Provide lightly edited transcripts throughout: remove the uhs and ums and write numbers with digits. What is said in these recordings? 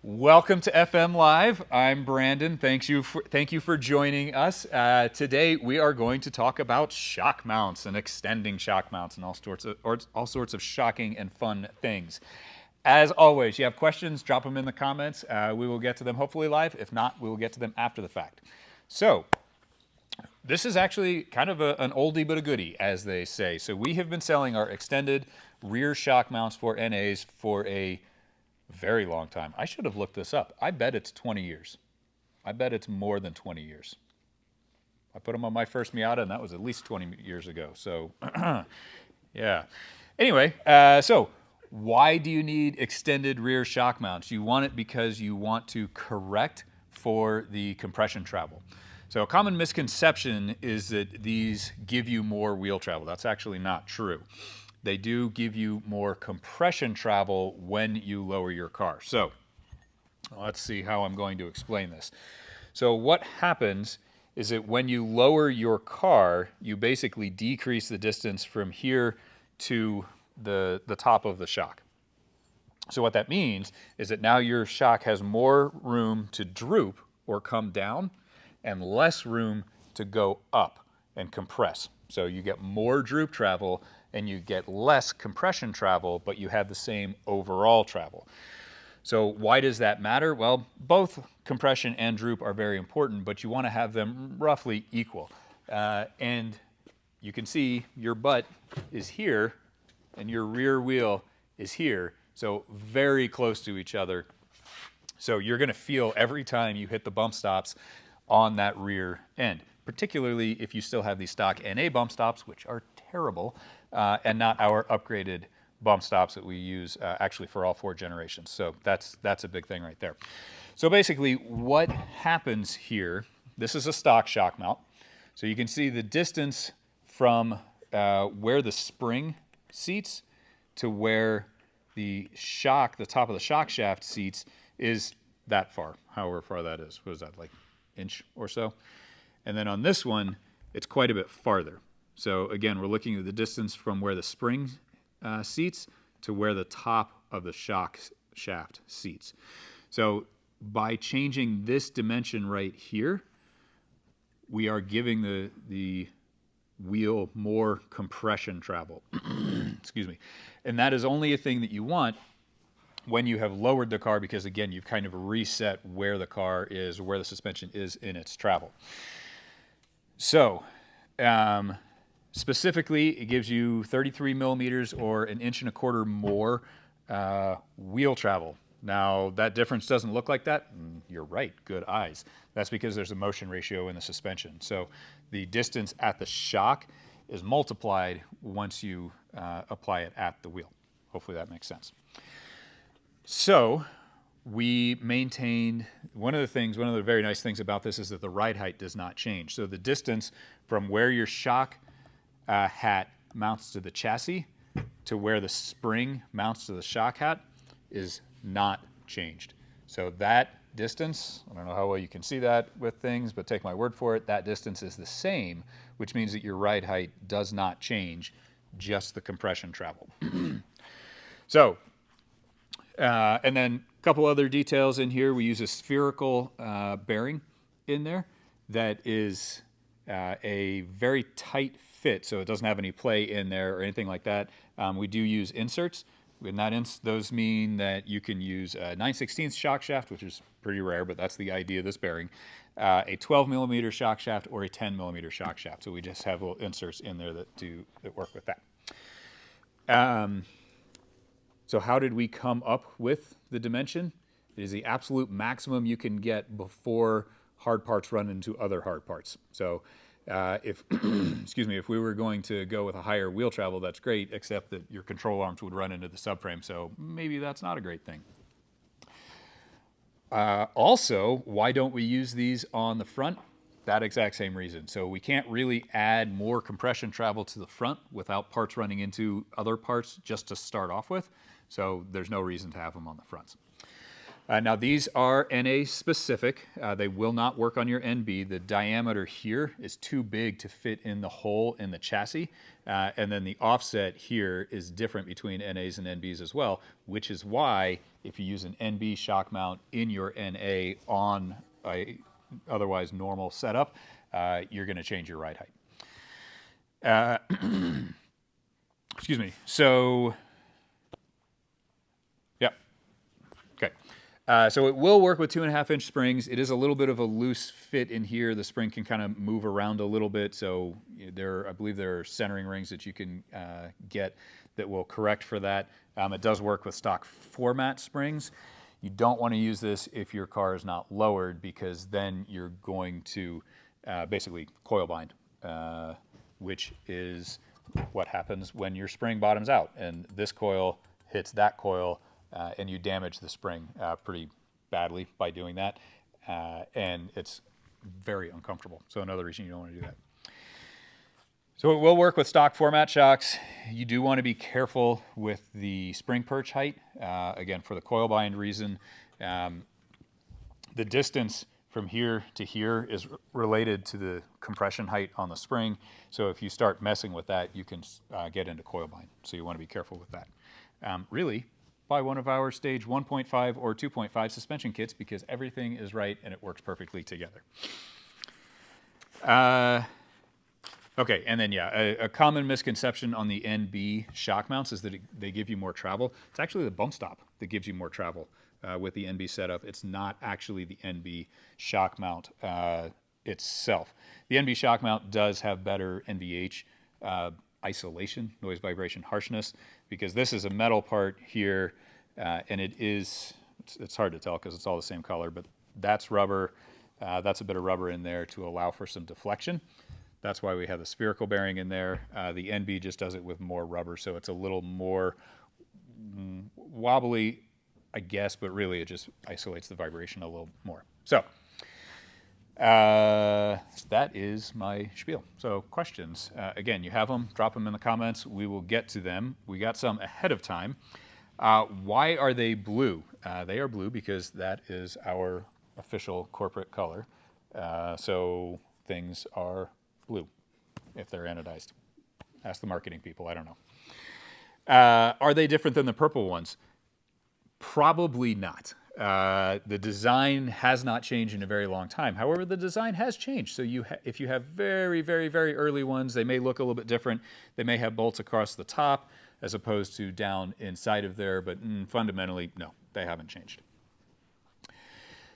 Welcome to FM Live. I'm Brandon. Thank you for joining us. Today we are going to talk about shock mounts and extending shock mounts and all sorts of shocking and fun things. As always, you have questions, drop them in the comments. We will get to them hopefully live. If not, we will get to them after the fact. So this is actually kind of an oldie but a goodie, as they say. So we have been selling our extended rear shock mounts for NAs for a very long time. I should have looked this up. I bet it's 20 years. I bet it's more than 20 years. I put them on my first Miata, and that was at least 20 years ago. So, yeah. Anyway, so why do you need extended rear shock mounts? You want it because you want to correct for the compression travel. So a common misconception is that these give you more wheel travel. That's actually not true. They do give you more compression travel when you lower your car. So let's see how I'm going to explain this. So what happens is that when you lower your car, you basically decrease the distance from here to the top of the shock. So what that means is that now your shock has more room to droop or come down and less room to go up and compress. So you get more droop travel and you get less compression travel, but you have the same overall travel. So why does that matter? Well, both compression and droop are very important, but you want to have them roughly equal. And you can see your butt is here and your rear wheel is here, so very close to each other. So you're going to feel every time you hit the bump stops on that rear end, particularly if you still have these stock NA bump stops, which are terrible, and not our upgraded bump stops that we use actually for all 4 generations. So that's a big thing right there. So basically what happens here, this is a stock shock mount. So you can see the distance from where the spring seats to where the top of the shock shaft seats is that far, however far that is. What is that, like inch or so? And then on this one, it's quite a bit farther. So again, we're looking at the distance from where the spring seats to where the top of the shock shaft seats. So by changing this dimension right here, we are giving the wheel more compression travel. Excuse me. And that is only a thing that you want when you have lowered the car, because again, you've kind of reset where the car is, where the suspension is in its travel. So, specifically, it gives you 33 millimeters or 1.25 inches more wheel travel. Now, that difference doesn't look like that. You're right, good eyes. That's because there's a motion ratio in the suspension. So the distance at the shock is multiplied once you apply it at the wheel. Hopefully that makes sense. So we maintained, one of the very nice things about this is that the ride height does not change. So the distance from where your shock hat mounts to the chassis to where the spring mounts to the shock hat is not changed. So that distance, I don't know how well you can see that with things, but take my word for it, that distance is the same, which means that your ride height does not change, just the compression travel. So, and then a couple other details in here. We use a spherical bearing in there that is a very tight fit, so it doesn't have any play in there or anything like that. We do use inserts, and those mean that you can use a 9/16 shock shaft, which is pretty rare, but that's the idea of this bearing, a 12 millimeter shock shaft or a 10 millimeter shock shaft. So we just have little inserts in there that work with that. So how did we come up with the dimension? It is the absolute maximum you can get before hard parts run into other hard parts. So if if we were going to go with a higher wheel travel, that's great, except that your control arms would run into the subframe, so maybe that's not a great thing. Also, why don't we use these on the front? That exact same reason. So we can't really add more compression travel to the front without parts running into other parts just to start off with. So there's no reason to have them on the fronts. Now these are NA specific. They will not work on your NB. The diameter here is too big to fit in the hole in the chassis. And then the offset here is different between NAs and NBs as well, which is why if you use an NB shock mount in your NA on a otherwise normal setup, you're going to change your ride height. Excuse me. So, yeah. Okay. So it will work with 2.5-inch springs. It is a little bit of a loose fit in here. The spring can kind of move around a little bit. So I believe there are centering rings that you can get that will correct for that. It does work with stock format springs. You don't want to use this if your car is not lowered, because then you're going to basically coil bind, which is what happens when your spring bottoms out and this coil hits that coil, and you damage the spring pretty badly by doing that, and it's very uncomfortable. So another reason you don't want to do that. So it will work with stock format shocks. You do want to be careful with the spring perch height. Again, for the coil bind reason, the distance from here to here is related to the compression height on the spring. So if you start messing with that, you can get into coil bind. So you want to be careful with that. Really, buy one of our stage 1.5 or 2.5 suspension kits, because everything is right and it works perfectly together. Okay, and then yeah, a common misconception on the NB shock mounts is that they give you more travel. It's actually the bump stop that gives you more travel with the NB setup. It's not actually the NB shock mount itself. The NB shock mount does have better NVH isolation, noise, vibration, harshness, because this is a metal part here, and it's hard to tell because it's all the same color, but that's rubber. That's a bit of rubber in there to allow for some deflection. That's why we have the spherical bearing in there. The NB just does it with more rubber, so it's a little more wobbly, I guess, but really it just isolates the vibration a little more. So that is my spiel. So questions, again, you have them, drop them in the comments. We will get to them. We got some ahead of time. Why are they blue? They are blue because that is our official corporate color. So things are blue if they're anodized. Ask the marketing people, I don't know. Are they different than the purple ones? Probably not. The design has not changed in a very long time. However, the design has changed. So if you have very, very, very early ones, they may look a little bit different. They may have bolts across the top as opposed to down inside of there, but fundamentally, no, they haven't changed.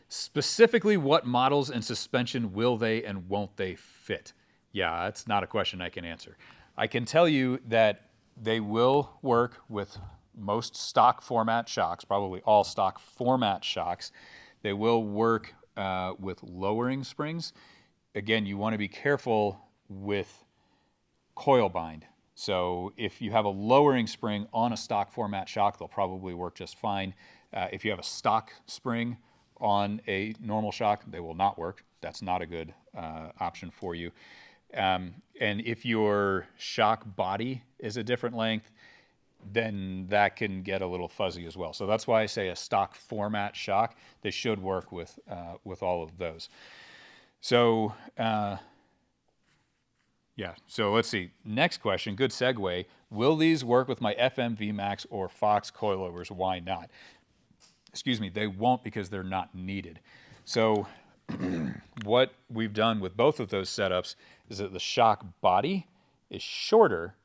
Specifically, what models and suspension will they and won't they fit? Yeah, that's not a question I can answer. I can tell you that they will work with most stock format shocks, probably all stock format shocks. They will work with lowering springs. Again, you want to be careful with coil bind. So if you have a lowering spring on a stock format shock, they'll probably work just fine. If you have a stock spring on a normal shock, they will not work. That's not a good option for you. And if your shock body is a different length, then that can get a little fuzzy as well. So that's why I say a stock format shock. They should work with all of those. So yeah, so let's see. Next question, good segue. Will these work with my FM Max or Fox coilovers? Why not? Excuse me, they won't, because they're not needed. So what we've done with both of those setups is that the shock body is shorter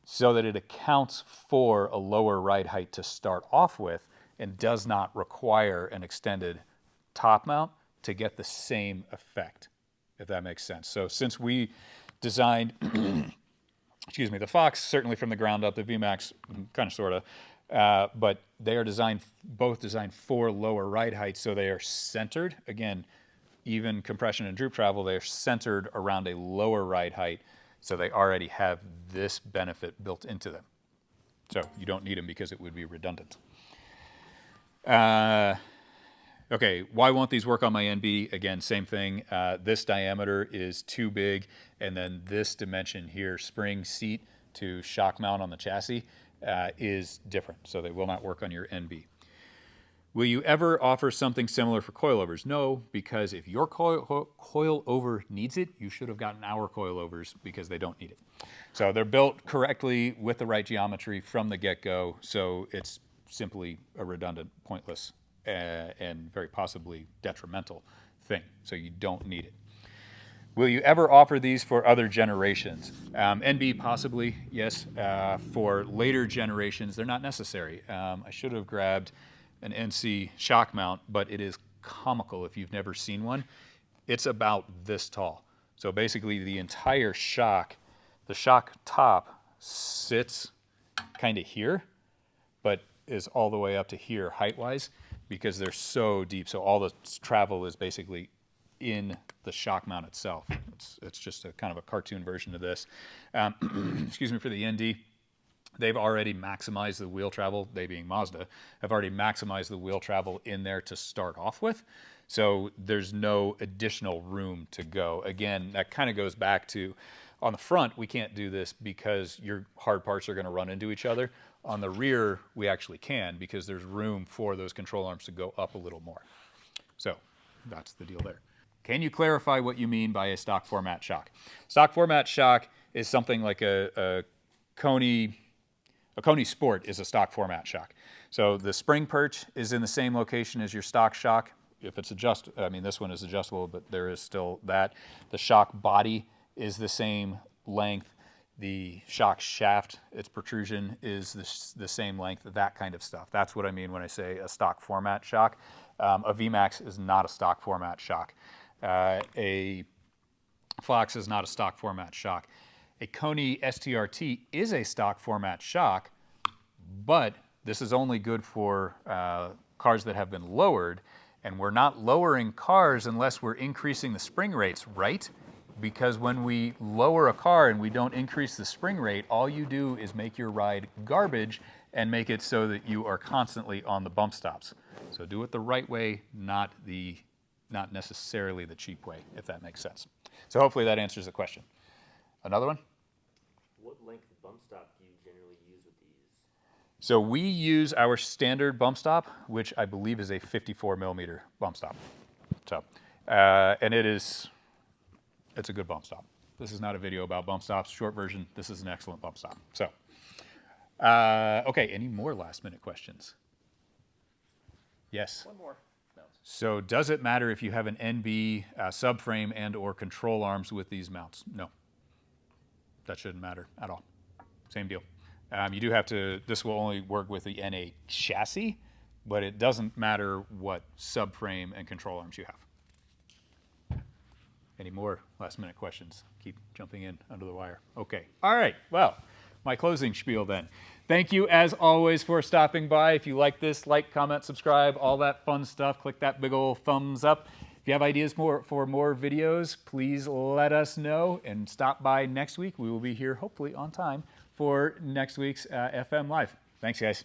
so that it accounts for a lower ride height to start off with and does not require an extended top mount to get the same effect, if that makes sense. So since we designed, excuse me, the Fox certainly from the ground up, the VMAX kind of sort of, but they are both designed for lower ride heights, so they are centered. Again, even compression and droop travel, they're centered around a lower ride height, so they already have this benefit built into them. So you don't need them because it would be redundant. Okay, why won't these work on my NB? Again, same thing. This diameter is too big, and then this dimension here, spring seat to shock mount on the chassis, is different, so they will not work on your NB. Will you ever offer something similar for coilovers? No, because if your coilover needs it, you should have gotten our coilovers because they don't need it. So they're built correctly with the right geometry from the get-go, so it's simply a redundant, pointless, and very possibly detrimental thing. So you don't need it. Will you ever offer these for other generations? NB possibly, yes. For later generations, they're not necessary. I should have grabbed an NC shock mount, but it is comical if you've never seen one. It's about this tall. So basically the entire shock, the shock top sits kind of here, but is all the way up to here height-wise because they're so deep. So all the travel is basically in the shock mount itself. It's just a kind of a cartoon version of this. Excuse me, for the ND. They've already maximized the wheel travel, they being Mazda, have already maximized the wheel travel in there to start off with. So there's no additional room to go. Again, that kind of goes back to, on the front, we can't do this because your hard parts are gonna run into each other. On the rear, we actually can because there's room for those control arms to go up a little more. So that's the deal there. Can you clarify what you mean by a stock format shock? Stock format shock is something like a Koni Sport is a stock format shock. So the spring perch is in the same location as your stock shock. If it's I mean, this one is adjustable, but there is still that. The shock body is the same length. The shock shaft, its protrusion is the same length, that kind of stuff. That's what I mean when I say a stock format shock. A VMAX is not a stock format shock. A Fox is not a stock format shock. A Koni STRT is a stock format shock, but this is only good for cars that have been lowered, and we're not lowering cars unless we're increasing the spring rates, right? Because when we lower a car and we don't increase the spring rate, all you do is make your ride garbage and make it so that you are constantly on the bump stops. So do it the right way, not necessarily the cheap way, if that makes sense. So hopefully that answers the question. Another one? What length bump stop do you generally use with these? So we use our standard bump stop, which I believe is a 54 millimeter bump stop. So, and it's a good bump stop. This is not a video about bump stops. Short version, this is an excellent bump stop. So, okay, any more last minute questions? Yes? One more. So does it matter if you have an NB subframe and or control arms with these mounts? No. That shouldn't matter at all. Same deal. You do have to, this will only work with the NA chassis, but it doesn't matter what subframe and control arms you have. Any more last minute questions? Keep jumping in under the wire. Okay. All right. Well, my closing spiel then. Thank you as always for stopping by. If you like this, like, comment, subscribe, all that fun stuff. Click that big old thumbs up. If you have ideas for more videos, please let us know and stop by next week. We will be here hopefully on time for next week's FM Live. Thanks, guys.